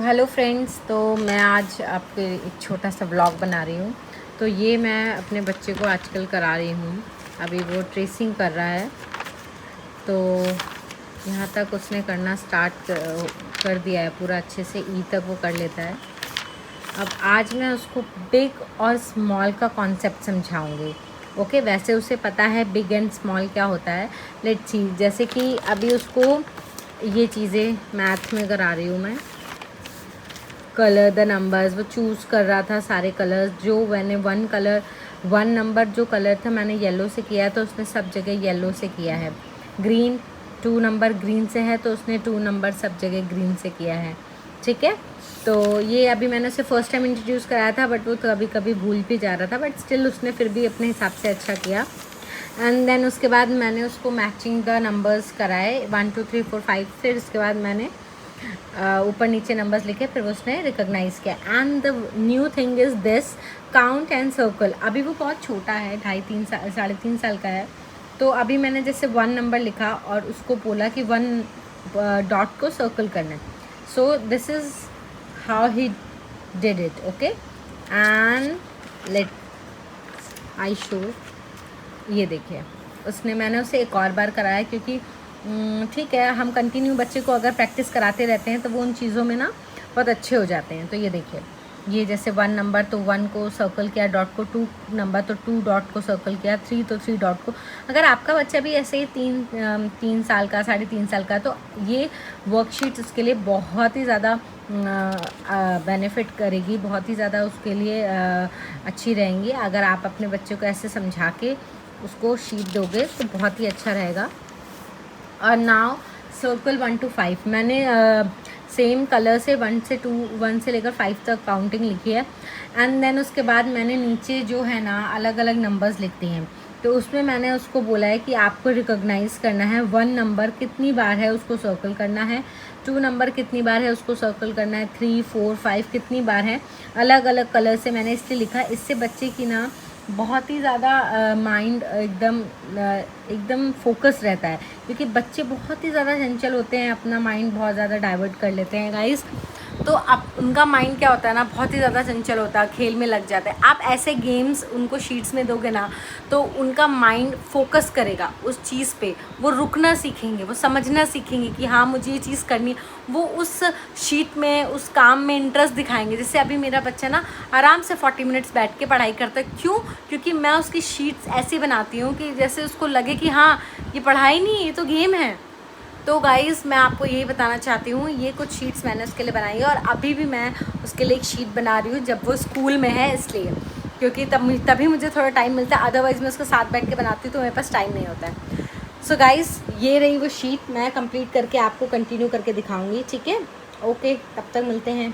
Hello friends, तो मैं आज आपके एक छोटा सा व्लॉग बना रही हूँ। तो ये मैं अपने बच्चे को आजकल करा रही हूँ। अभी वो ट्रेसिंग कर रहा है, तो यहाँ तक उसने करना स्टार्ट कर दिया है पूरा अच्छे से। ई तक वो कर लेता है। अब आज मैं उसको बिग और स्मॉल का कॉन्सेप्ट समझाऊंगी। ओके, वैसे उसे पता है बिग एंड स्मॉल क्या होता है। लेट्स सी, जैसे कि अभी उसको ये चीज़ें मैथ में करा रही हूँ मैं। कलर द नंबर्स, वो चूज़ कर रहा था सारे कलर्स। जो मैंने वन नंबर जो कलर था मैंने येलो से किया है, तो उसने सब जगह येलो से किया है। ग्रीन, 2 नंबर ग्रीन से है, तो उसने 2 नंबर सब जगह ग्रीन से किया है। ठीक है, तो ये अभी मैंने उसे फर्स्ट टाइम इंट्रोड्यूस कराया था, बट वो कभी कभी भूल भी जा रहा था, बट स्टिल उसने फिर भी अपने हिसाब से अच्छा किया। एंड देन उसके बाद मैंने उसको मैचिंग द नंबर्स कराए 1 2 3 4 5। फिर उसके बाद मैंने ऊपर नीचे नंबर्स लिखे, फिर उसने रिकॉग्नाइज़ किया। And the new thing is this count and circle. अभी वो बहुत छोटा है, 2.5 साढ़े 3 साल का है। तो अभी मैंने जैसे 1 नंबर लिखा और उसको बोला कि 1 डॉट को सर्कल करना है। So this is how he did it. Okay, and let I show. ये देखिए, मैंने उसे एक और बार कराया, क्योंकि ठीक है, हम कंटिन्यू बच्चे को अगर प्रैक्टिस कराते रहते हैं तो वो उन चीज़ों में ना बहुत अच्छे हो जाते हैं। तो ये देखिए, ये जैसे 1 नंबर तो 1 को सर्कल किया, डॉट को 2 नंबर तो 2 डॉट को सर्कल किया, 3 तो 3 डॉट को। अगर आपका बच्चा भी ऐसे ही 3 साल का, 3.5 साल का, तो ये वर्कशीट उसके लिए बहुत ही ज़्यादा बेनिफिट करेगी, बहुत ही ज़्यादा उसके लिए अच्छी रहेंगी। अगर आप अपने बच्चे को ऐसे समझा के उसको शीट दोगे तो बहुत ही अच्छा रहेगा। और नाउ सर्कल 1 to 5 मैंने सेम कलर से 1 से लेकर 5 तक काउंटिंग लिखी है। एंड देन उसके बाद मैंने नीचे जो है ना अलग अलग नंबर्स लिखते हैं, तो उसमें मैंने उसको बोला है कि आपको रिकॉग्नाइज़ करना है 1 नंबर कितनी बार है उसको सर्कल करना है, 2 नंबर कितनी बार है उसको सर्कल करना है, 3 4 5 कितनी बार है। अलग अलग कलर से मैंने इसलिए लिखा, इससे बच्चे की ना बहुत ही ज़्यादा माइंड एकदम फोकस रहता है, क्योंकि बच्चे बहुत ही ज़्यादा चंचल होते हैं, अपना माइंड बहुत ज़्यादा डाइवर्ट कर लेते हैं गाइस। तो अब उनका माइंड क्या होता है ना, बहुत ही ज़्यादा चंचल होता है, खेल में लग जाता है। आप ऐसे गेम्स उनको शीट्स में दोगे ना, तो उनका माइंड फोकस करेगा उस चीज़ पे, वो रुकना सीखेंगे, वो समझना सीखेंगे कि हाँ मुझे ये चीज़ करनी है। वो उस शीट में, उस काम में इंटरेस्ट दिखाएंगे। जैसे अभी मेरा बच्चा ना आराम से 40 मिनट्स बैठ के पढ़ाई करता है। क्यों? क्योंकि मैं उसकी शीट्स ऐसी बनाती हूँ कि जैसे उसको लगे कि हाँ ये पढ़ाई नहीं, ये तो गेम है। तो गाइज़, मैं आपको यही बताना चाहती हूँ, ये कुछ शीट्स मैंने उसके लिए बनाई है, और अभी भी मैं उसके लिए एक शीट बना रही हूँ जब वो स्कूल में है, इसलिए, क्योंकि तभी मुझे थोड़ा टाइम मिलता है। अदरवाइज़ मैं उसके साथ बैठ के बनाती हूँ तो मेरे पास टाइम नहीं होता है। सो गाइज़, ये रही वो शीट, मैं कंप्लीट करके आपको कंटिन्यू करके दिखाऊँगी। ठीक है, ओके, तब तक मिलते हैं,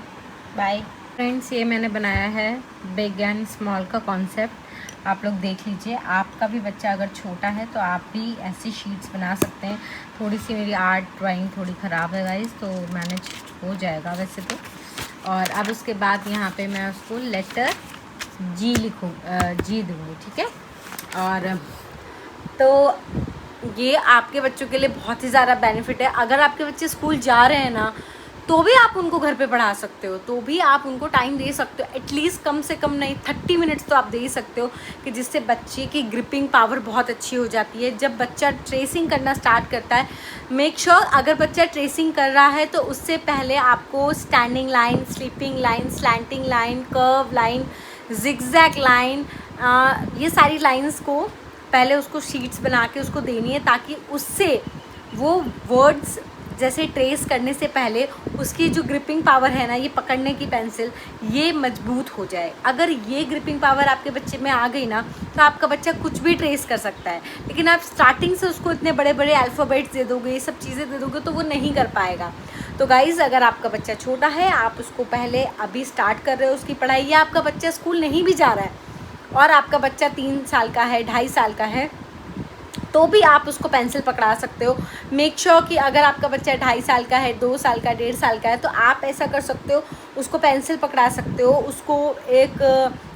बाय फ्रेंड्स। ये मैंने बनाया है बिग एंड स्मॉल का कॉन्सेप्ट, आप लोग देख लीजिए। आपका भी बच्चा अगर छोटा है तो आप भी ऐसी शीट्स बना सकते हैं। थोड़ी सी मेरी आर्ट ड्राइंग थोड़ी ख़राब है गाइस, तो मैनेज हो जाएगा वैसे तो। और अब उसके बाद यहाँ पे मैं उसको लेटर जी जी दूँगी। ठीक है, और तो ये आपके बच्चों के लिए बहुत ही ज़्यादा बेनिफिट है। अगर आपके बच्चे स्कूल जा रहे हैं ना, तो भी आप उनको घर पे पढ़ा सकते हो, तो भी आप उनको टाइम दे सकते हो। एटलीस्ट कम से कम नहीं 30 मिनट्स तो आप दे ही सकते हो, कि जिससे बच्चे की ग्रिपिंग पावर बहुत अच्छी हो जाती है। जब बच्चा ट्रेसिंग करना स्टार्ट करता है, मेक श्योर अगर बच्चा ट्रेसिंग कर रहा है तो उससे पहले आपको standing line, sleeping line, slanting line, curve line, zigzag line, ये सारी लाइन्स को पहले उसको शीट्स बना के उसको देनी है, ताकि उससे वो वर्ड्स जैसे ट्रेस करने से पहले उसकी जो ग्रिपिंग पावर है ना, ये पकड़ने की पेंसिल, ये मजबूत हो जाए। अगर ये ग्रिपिंग पावर आपके बच्चे में आ गई ना, तो आपका बच्चा कुछ भी ट्रेस कर सकता है। लेकिन आप स्टार्टिंग से उसको इतने बड़े बड़े अल्फ़ाबेट्स दे दोगे, ये सब चीज़ें दे दोगे, तो वो नहीं कर पाएगा। तो गाइज़, अगर आपका बच्चा छोटा है, आप उसको पहले अभी स्टार्ट कर रहे हो उसकी पढ़ाई, या आपका बच्चा स्कूल नहीं भी जा रहा है और आपका बच्चा 3 साल का है, 2.5 साल का है, तो भी आप उसको पेंसिल पकड़ा सकते हो। मेक श्योर कि अगर आपका बच्चा 2.5 साल का है, 2 साल का, 1.5 साल का है, तो आप ऐसा कर सकते हो, उसको पेंसिल पकड़ा सकते हो, उसको एक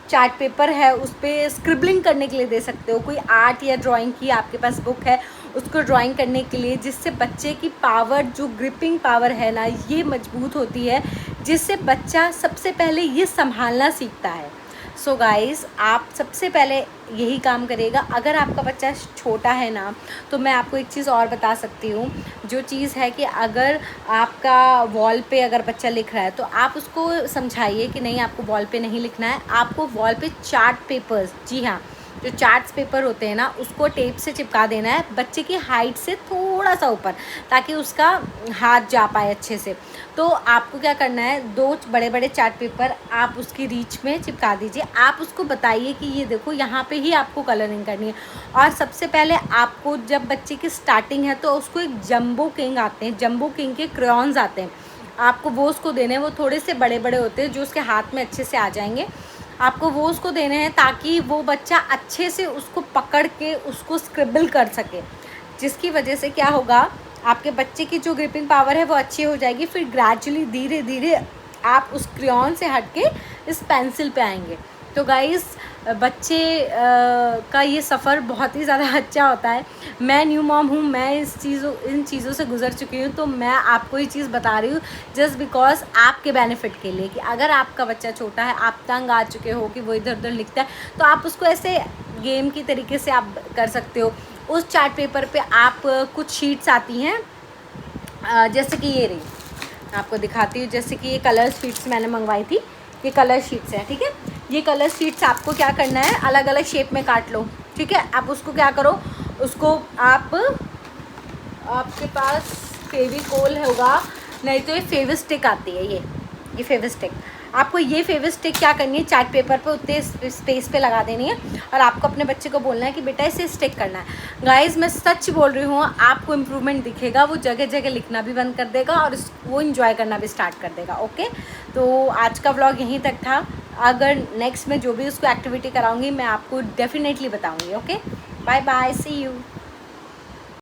चार्ट पेपर है उस पर स्क्रिबलिंग करने के लिए दे सकते हो। कोई आर्ट या ड्राइंग की आपके पास बुक है, उसको ड्राइंग करने के लिए, जिससे बच्चे की पावर, जो ग्रिपिंग पावर है ना, ये मजबूत होती है। जिससे बच्चा सबसे पहले ये संभालना सीखता है। सो गाइस, आप सबसे पहले यही काम करेगा। अगर आपका बच्चा छोटा है ना, तो मैं आपको एक चीज़ और बता सकती हूँ। जो चीज़ है कि अगर आपका वॉल पे अगर बच्चा लिख रहा है तो आप उसको समझाइए कि नहीं, आपको वॉल पे नहीं लिखना है, आपको वॉल पे चार्ट पेपर्स, जी हाँ, जो चार्ट्स पेपर होते हैं ना, उसको टेप से चिपका देना है बच्चे की हाइट से थोड़ा सा ऊपर, ताकि उसका हाथ जा पाए अच्छे से। तो आपको क्या करना है, 2 बड़े बड़े चार्ट पेपर आप उसकी रीच में चिपका दीजिए। आप उसको बताइए कि ये देखो, यहाँ पे ही आपको कलरिंग करनी है। और सबसे पहले आपको, जब बच्चे की स्टार्टिंग है, तो उसको एक जंबो किंग आते हैं, जंबो किंग के क्रेयॉन्स आते हैं, आपको वो उसको देने हैं। वो थोड़े से बड़े बड़े होते हैं, जो उसके हाथ में अच्छे से आ जाएंगे। आपको वो उसको देने हैं ताकि वो बच्चा अच्छे से उसको पकड़ के उसको स्क्रिबल कर सके, जिसकी वजह से क्या होगा, आपके बच्चे की जो ग्रिपिंग पावर है वो अच्छी हो जाएगी। फिर ग्रेजुअली धीरे धीरे आप उस क्रेयॉन से हट के इस पेंसिल पे आएंगे। तो गाइस, बच्चे का ये सफ़र बहुत ही ज़्यादा अच्छा होता है। मैं न्यू मॉम हूँ, मैं इन चीज़ों से गुजर चुकी हूँ, तो मैं आपको ये चीज़ बता रही हूँ जस्ट बिकॉज आपके बेनिफिट के लिए, कि अगर आपका बच्चा छोटा है, आप तंग आ चुके हो कि वो इधर उधर लिखता है, तो आप उसको ऐसे गेम की तरीके से आप कर सकते हो। उस चार्ट पेपर पे आप कुछ शीट्स आती हैं, जैसे कि ये रही, आपको दिखाती हूँ। जैसे कि ये कलर शीट्स मैंने मंगवाई थी, ये कलर शीट्स हैं, ठीक है। ये कलर शीट्स आपको क्या करना है, अलग अलग शेप में काट लो, ठीक है। आप उसको क्या करो, उसको आपके पास फेविकोल होगा, नहीं तो ये फेविस्टिक आती है, ये फेविस्टिक। आपको ये फेविस्टिक क्या करनी है, चार्ट पेपर पे उतने स्पेस पे लगा देनी है, और आपको अपने बच्चे को बोलना है कि बेटा इसे स्टिक करना है। गाइस, मैं सच बोल रही हूँ, आपको इम्प्रूवमेंट दिखेगा। वो जगह जगह लिखना भी बंद कर देगा और वो इंजॉय करना भी स्टार्ट कर देगा। ओके, तो आज का व्लॉग यहीं तक था। अगर नेक्स्ट में जो भी उसको एक्टिविटी कराऊंगी, मैं आपको डेफिनेटली बताऊंगी। Okay, bye bye, see you.